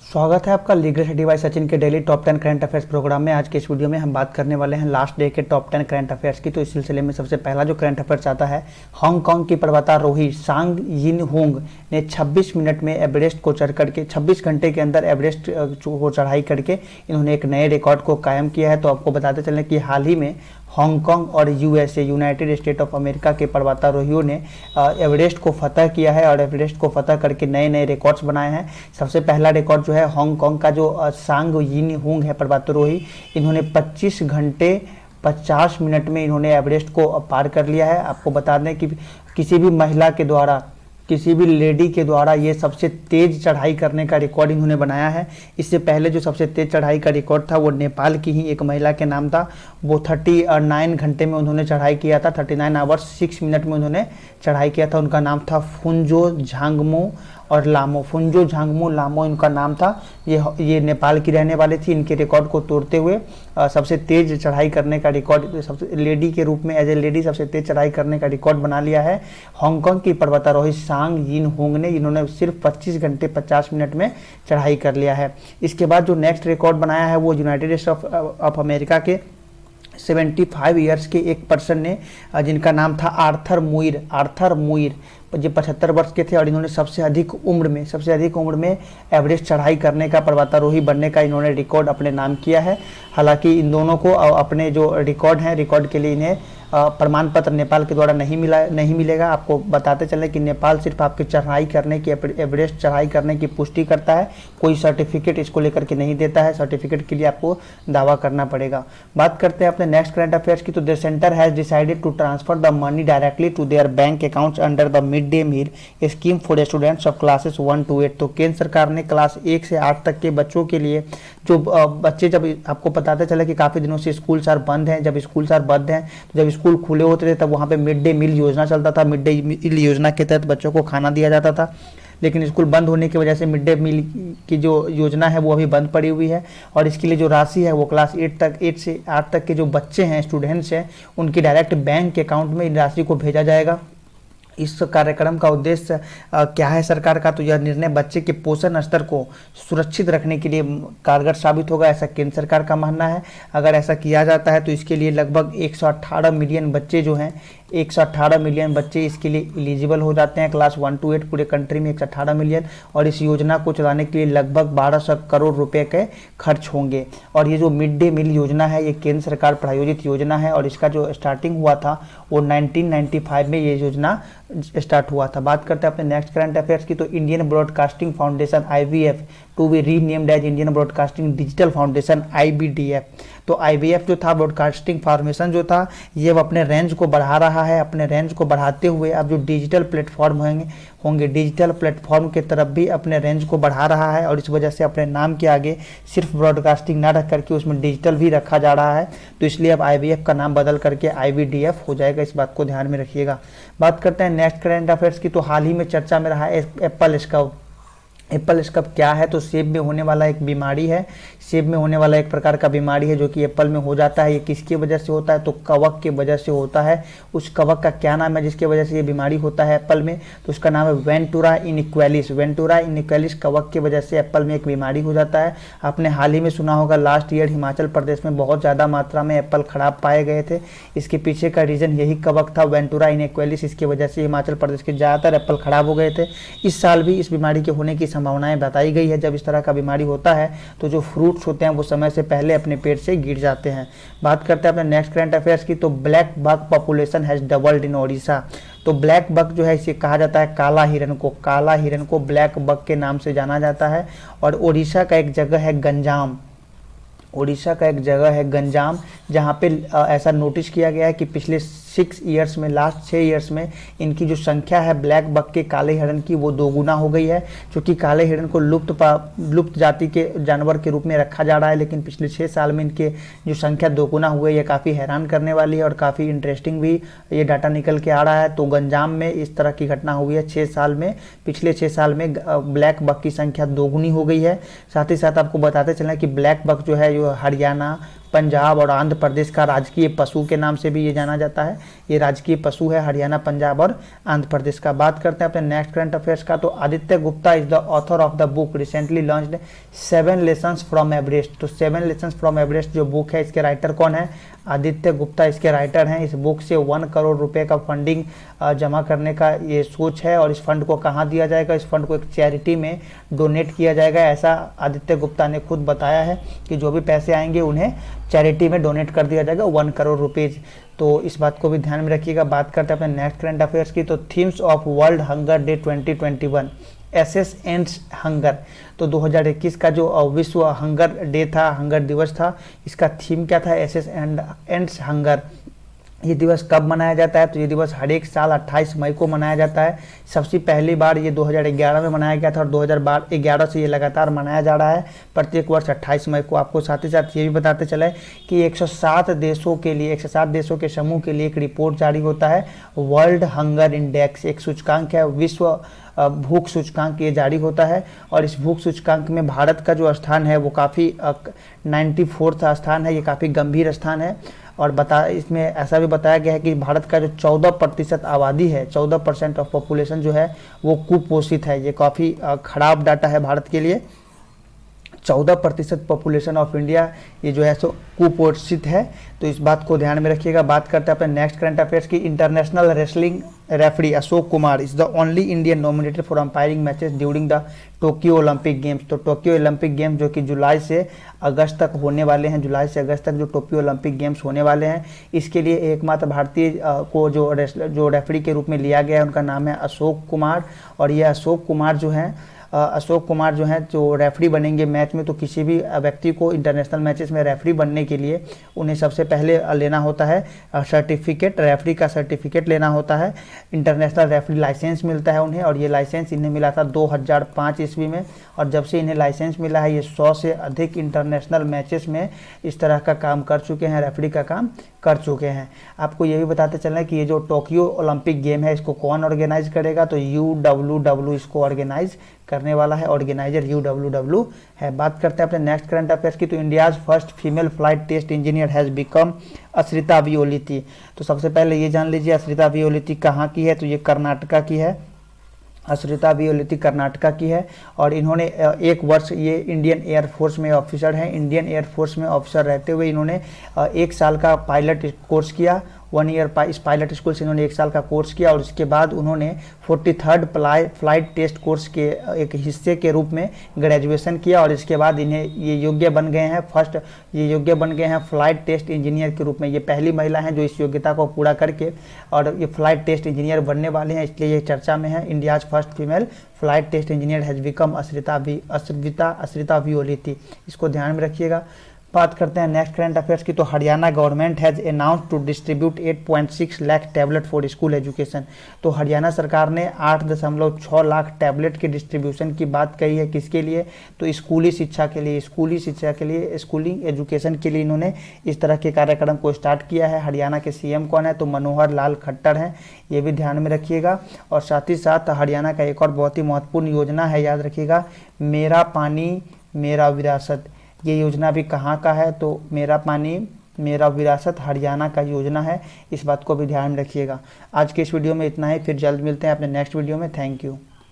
स्वागत है आपका लीगल स्टडी बाय सचिन के daily top 10 current affairs program में। आज के इस वीडियो में हम बात करने वाले हैं लास्ट डे के टॉप 10 करंट अफेयर्स की। तो इस सिलसिले में सबसे पहला जो करंट अफेयर्स आता है, हांगकांग की पर्वतारोही सांग यिन होंग ने 26 मिनट में एवरेस्ट को चढ़ करके 26 घंटे के अंदर एवरेस्ट को चढ़ाई करके इन्होंने एक नए रिकॉर्ड को कायम किया है। तो आपको बताते चलें कि हाल ही में हांगकांग और USA United state of America के पर्वतारोहियों ने एवरेस्ट को फतह किया है और एवरेस्ट को फतह करके नए नए रिकॉर्ड्स बनाए हैं। सबसे पहला रिकॉर्ड जो है हांगकांग का जो सांग यिन होंग है पर्वतारोही, इन्होंने 25 घंटे 50 मिनट में इन्होंने एवरेस्ट को पार कर लिया है। आपको बता दें कि किसी भी महिला के द्वारा, किसी भी लेडी के द्वारा ये सबसे तेज चढ़ाई करने का रिकॉर्ड इन्होंने बनाया है। इससे पहले जो सबसे तेज चढ़ाई का रिकॉर्ड था वो नेपाल की ही एक महिला के नाम था। वो 39 घंटे में उन्होंने चढ़ाई किया था, 39 आवर्स 6 मिनट में उन्होंने चढ़ाई किया था। उनका नाम था फुनजो झांगमो और लामो, फुनजो झांगमो लामो इनका नाम था। ये नेपाल की रहने वाली थी। इनके रिकॉर्ड को तोड़ते हुए सबसे तेज चढ़ाई करने का रिकॉर्ड, सबसे लेडी के रूप में एज ए लेडी सबसे तेज चढ़ाई करने का रिकॉर्ड बना लिया है हांगकांग की पर्वतारोही सांग यिन होंग ने। इन्होंने सिर्फ 25 घंटे 50 मिनट में चढ़ाई कर लिया है। इसके बाद जो नेक्स्ट रिकॉर्ड बनाया है वो यूनाइटेड स्टेट ऑफ अमेरिका के 75 ईयर्स के एक पर्सन ने, जिनका नाम था आर्थर मुइर। ये 75 वर्ष के थे और इन्होंने सबसे अधिक उम्र में एवरेस्ट चढ़ाई करने का, पर्वतारोही बनने का इन्होंने रिकॉर्ड अपने नाम किया है। हालांकि इन दोनों को अपने जो रिकॉर्ड के लिए इन्हें प्रमाण पत्र नेपाल के द्वारा नहीं मिलेगा। आपको बताते चले कि नेपाल सिर्फ आपके चढ़ाई करने की, एवरेस्ट चढ़ाई करने की पुष्टि करता है, कोई सर्टिफिकेट इसको लेकर के नहीं देता है। सर्टिफिकेट के लिए आपको दावा करना पड़ेगा। बात करते हैं अपने नेक्स्ट करंट अफेयर्स की। तो the centre has decided to transfer the money directly to their bank accounts under the mid day meal scheme for students of classes 1 to 8। तो केंद्र सरकार ने क्लास 1 से 8 तक के बच्चों के लिए, जो बच्चे, जब आपको बताते चले कि काफ़ी दिनों से स्कूल बंद हैं, जब स्कूल बंद हैं तो जब स्कूल खुले होते थे तब वहाँ पे मिड डे मील योजना चलता था। मिड डे मील योजना के तहत बच्चों को खाना दिया जाता था, लेकिन स्कूल बंद होने की वजह से मिड डे मील की जो योजना है वो अभी बंद पड़ी हुई है। और इसके लिए जो राशि है वो क्लास 8 से 8 तक के जो बच्चे हैं, स्टूडेंट्स हैं, उनकी डायरेक्ट बैंक के अकाउंट में इन राशि को भेजा जाएगा। इस कार्यक्रम का उद्देश्य क्या है सरकार का? तो यह निर्णय बच्चे के पोषण स्तर को सुरक्षित रखने के लिए कारगर साबित होगा, ऐसा केंद्र सरकार का मानना है। अगर ऐसा किया जाता है तो इसके लिए लगभग 118 मिलियन बच्चे जो हैं, 118 मिलियन बच्चे इसके लिए एलिजिबल हो जाते हैं। क्लास 1 to 8 पूरे कंट्री में 118 मिलियन, और इस योजना को चलाने के लिए लगभग 1200 करोड़ रुपए के खर्च होंगे। और ये जो मिड डे मील योजना है ये केंद्र सरकार प्रायोजित योजना है और इसका जो स्टार्टिंग हुआ था वो 1995 में ये योजना स्टार्ट हुआ था। बात करते हैं अपने नेक्स्ट करंट अफेयर्स की। तो Indian broadcasting foundation IBF to be renamed as Indian broadcasting digital foundation IBDF। तो IBF जो था, ब्रॉडकास्टिंग फार्मेशन जो था, ये अब अपने रेंज को बढ़ा रहा है। अपने रेंज को बढ़ाते हुए अब जो डिजिटल प्लेटफॉर्म होंगे डिजिटल प्लेटफॉर्म के तरफ भी अपने रेंज को बढ़ा रहा है और इस वजह से अपने नाम के आगे सिर्फ ब्रॉडकास्टिंग ना रख करके उसमें डिजिटल भी रखा जा रहा है। तो इसलिए अब IBF का नाम बदल करके IBDF हो जाएगा, इस बात को ध्यान में रखिएगा। बात करते हैं नेक्स्ट करंट अफेयर्स की। तो हाल ही में चर्चा में रहा है एप्पल स्कब क्या है? तो सेब में होने वाला एक बीमारी है, सेब में होने वाला एक प्रकार का बीमारी है जो कि एप्पल में हो जाता है। ये किसकी वजह से होता है? तो कवक की वजह से होता है। उस कवक का क्या नाम है जिसकी वजह से ये बीमारी होता है एप्पल में? तो उसका नाम है वेंटुरा इनिक्वालिस कवक की वजह से एप्पल में एक बीमारी हो जाता है। आपने हाल ही में सुना होगा, लास्ट ईयर हिमाचल प्रदेश में बहुत ज़्यादा मात्रा में एप्पल खराब पाए गए थे। इसके पीछे का रीज़न यही कवक था, वेंटुरा इनिक्वालिस। इसकी वजह से हिमाचल प्रदेश के ज़्यादातर एप्पल खराब हो गए थे। इस साल भी इस बीमारी के होने की संभावनाएं बताई गई है। जब इस तरह का बीमारी होता है तो जो फ्रूट्स होते हैं वो समय से पहले अपने पेड़ से गिर जाते हैं। बात करते हैं अपने नेक्स्ट करंट अफेयर्स की। तो black bug population has doubled in Odisha. तो ब्लैक बग जो है इसे कहा जाता है काला हिरन को ब्लैक बग के नाम से जाना जाता है। और ओडिशा का एक जगह है गंजाम, जहाँ पे ऐसा नोटिस किया गया है कि पिछले 6 ईयर्स में इनकी जो संख्या है ब्लैक बग के, काले हिरन की, वो दोगुना हो गई है। क्योंकि काले हिरन को लुप्त जाति के जानवर के रूप में रखा जा रहा है, लेकिन पिछले 6 साल में इनके जो संख्या दोगुना हुई है, ये काफ़ी हैरान करने वाली है और काफ़ी इंटरेस्टिंग भी ये डाटा निकल के आ रहा है। तो गंजाम में इस तरह की घटना हुई है 6 साल में, पिछले 6 साल में ब्लैक बग की संख्या दोगुनी हो गई है। साथ ही साथ आपको बताते चलें कि ब्लैक बग जो है हरियाणा, पंजाब और आंध्र प्रदेश का राजकीय पशु के नाम से भी ये जाना जाता है। ये राजकीय पशु है हरियाणा, पंजाब और आंध्र प्रदेश का। बात करते हैं अपने नेक्स्ट करंट अफेयर्स का, तो Aditya Gupta is the author of the book recently launched 7 lessons from Everest. तो 7 लेसन्स फ्रॉम एवरेस्ट जो बुक है, इसके राइटर कौन है? आदित्य गुप्ता इसके राइटर हैं। इस बुक से 1 करोड़ रुपए का फंडिंग जमा करने का ये सोच है, और इस फंड को कहाँ दिया जाएगा? इस फंड को एक चैरिटी में डोनेट किया जाएगा। ऐसा आदित्य गुप्ता ने खुद बताया है कि जो भी पैसे आएंगे उन्हें चैरिटी में डोनेट कर दिया जाएगा 1 करोड़ रुपीज़। तो इस बात को भी ध्यान में रखिएगा। बात करते हैं अपने नेक्स्ट करंट अफेयर्स की, तो themes of world hunger day 2021 SS ends hunger. तो 2021 का जो विश्व हंगर डे था, हंगर दिवस था, इसका थीम क्या था? SS ends hunger. ये दिवस कब मनाया जाता है? तो ये दिवस हर एक साल 28 मई को मनाया जाता है। सबसे पहली बार ये 2011 में मनाया गया था, और 2011 से ये लगातार मनाया जा रहा है प्रत्येक वर्ष 28 मई को। आपको साथ ही साथ ये भी बताते चले कि 107 देशों के लिए, 107 देशों के समूह के लिए एक रिपोर्ट जारी होता है, वर्ल्ड हंगर इंडेक्स, एक सूचकांक है, विश्व भूख सूचकांक ये जारी होता है। और इस भूख सूचकांक में भारत का जो स्थान है वो काफ़ी 94वां स्थान है, ये काफ़ी गंभीर स्थान है। और इसमें ऐसा भी बताया गया है कि भारत का जो 14% आबादी है, 14% ऑफ पॉपुलेशन जो है वो कुपोषित है। ये काफ़ी खराब डाटा है भारत के लिए। 14% पॉपुलेशन ऑफ इंडिया ये जो है सो कुपोषित है, तो इस बात को ध्यान में रखिएगा। बात करते हैं अपने नेक्स्ट करंट अफेयर्स की, international wrestling referee Ashok Kumar is the only Indian nominated for umpiring matches during the Tokyo Olympic games. तो टोक्यो ओलंपिक गेम्स जो कि जुलाई से अगस्त तक होने वाले हैं, जुलाई से अगस्त तक जो टोक्यो ओलंपिक गेम्स होने वाले हैं, इसके लिए एकमात्र भारतीय को जो रेफरी के रूप में लिया गया है, उनका नाम है अशोक कुमार। और ये अशोक कुमार जो हैं जो रेफरी बनेंगे मैच में, तो किसी भी व्यक्ति को इंटरनेशनल मैचेस में रेफरी बनने के लिए उन्हें सबसे पहले लेना होता है सर्टिफिकेट, रेफरी का सर्टिफिकेट लेना होता है। इंटरनेशनल रेफरी लाइसेंस मिलता है उन्हें, और ये लाइसेंस इन्हें मिला था 2005 ईस्वी में। और जब से इन्हें लाइसेंस मिला है, ये 100 से अधिक इंटरनेशनल मैचेस में इस तरह का काम कर चुके हैं, रेफरी का काम कर चुके हैं। आपको ये भी बताते चलना है कि ये जो टोक्यो ओलंपिक गेम है, इसको कौन ऑर्गेनाइज करेगा? तो UWW इसको ऑर्गेनाइज करने वाला है, ऑर्गेनाइजर UWW है। बात करते हैं अपने नेक्स्ट करंट अफेयर्स की, तो India's first female flight test engineer has become Ashrita Viyoliti. तो सबसे पहले ये जान लीजिए अश्रिता वियोलिती कहाँ की है? तो ये कर्नाटका की है। अश्रिता वियोलिती कर्नाटका की है, और इन्होंने 1 वर्ष ये इंडियन एयरफोर्स में ऑफिसर हैं। इंडियन एयरफोर्स में ऑफिसर रहते हुए इन्होंने 1 साल का पायलट कोर्स किया। 1 ईयर इस पायलट स्कूल से इन्होंने 1 साल का कोर्स किया, और उसके बाद उन्होंने 43rd फ्लाइट टेस्ट कोर्स के एक हिस्से के रूप में ग्रेजुएशन किया। और इसके बाद इन्हें ये योग्य बन गए हैं फ्लाइट टेस्ट इंजीनियर के रूप में। ये पहली महिला हैं जो इस योग्यता को पूरा करके और ये फ्लाइट टेस्ट इंजीनियर बनने वाले हैं, इसलिए ये चर्चा में है। India's first female flight test engineer has become Ashrita Viyoliti, इसको ध्यान में रखिएगा। बात करते हैं नेक्स्ट करंट अफेयर्स की, तो Haryana government has announce to distribute 8.6 lakh tablet for school education. तो हरियाणा सरकार ने 8.6 लाख टैबलेट के डिस्ट्रीब्यूशन की बात कही है। किसके लिए? तो स्कूली शिक्षा के लिए, स्कूलिंग एजुकेशन के लिए इन्होंने इस तरह के कार्यक्रम को स्टार्ट किया है। हरियाणा के CM कौन है? तो मनोहर लाल खट्टर हैं, ये भी ध्यान में रखिएगा। और साथ ही साथ हरियाणा का एक और बहुत ही महत्वपूर्ण योजना है, याद रखिएगा, मेरा पानी मेरा विरासत। ये योजना भी कहाँ का है? तो मेरा पानी मेरा विरासत हरियाणा का योजना है, इस बात को भी ध्यान में रखिएगा। आज के इस वीडियो में इतना ही, फिर जल्द मिलते हैं अपने नेक्स्ट वीडियो में। Thank you.